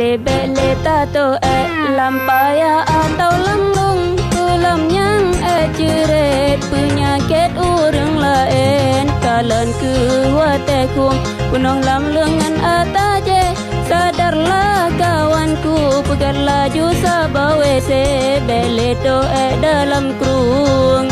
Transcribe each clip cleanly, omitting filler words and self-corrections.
Bele tato lampaya atau lemlung Kulam yang jerit penyakit urang lain Kalan kehuatekum penuh lam lengan ataje Sadarlah kawanku pegat laju sabah WC Bele to dalam kerung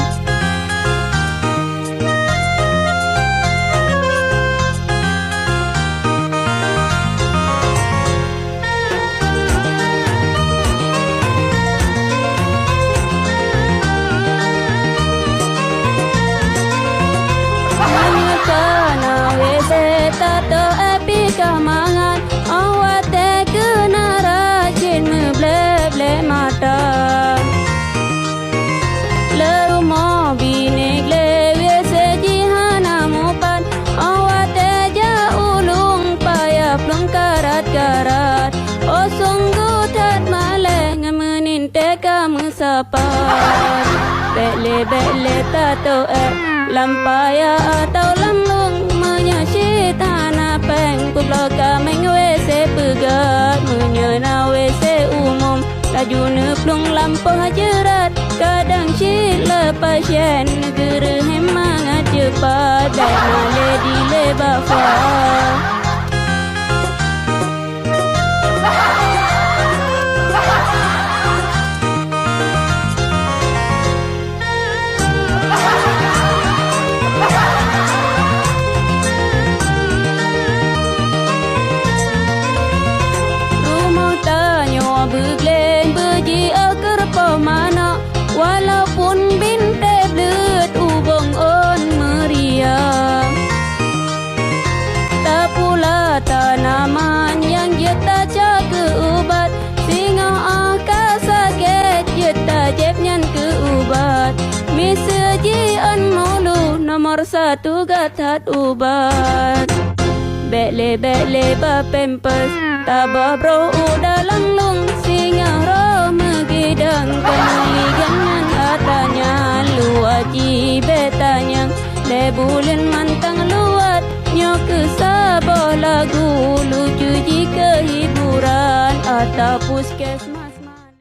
tato api kamangan awat kena rajin meble mata lerumo binek lewe sejihana mupan awat ja ulung payah plung karat oh sungguh tat maleng meninte kamu sapat bele tato lampaya atau lemlung menyasi tanah peng ku bloka meng WC pegat menyena WC umum laju neplung lampau jerat kadang si lepas yen negara hemangat cepat baik male di lebafa bergeleng berji akar pemana walaupun binte belut ubong on meriah tak pula tanaman yang jeta jaga ubat singa akal sakit jeta jepnyan ke ubat miseji an mulu nomor satu gatat ubat bele ba pampers tabah bro dalam lung singa ro megidang kaligangan atanya luaji betanya lebulin mantang luat nyok sabah lagu lucu jika hiburan atau puskesmas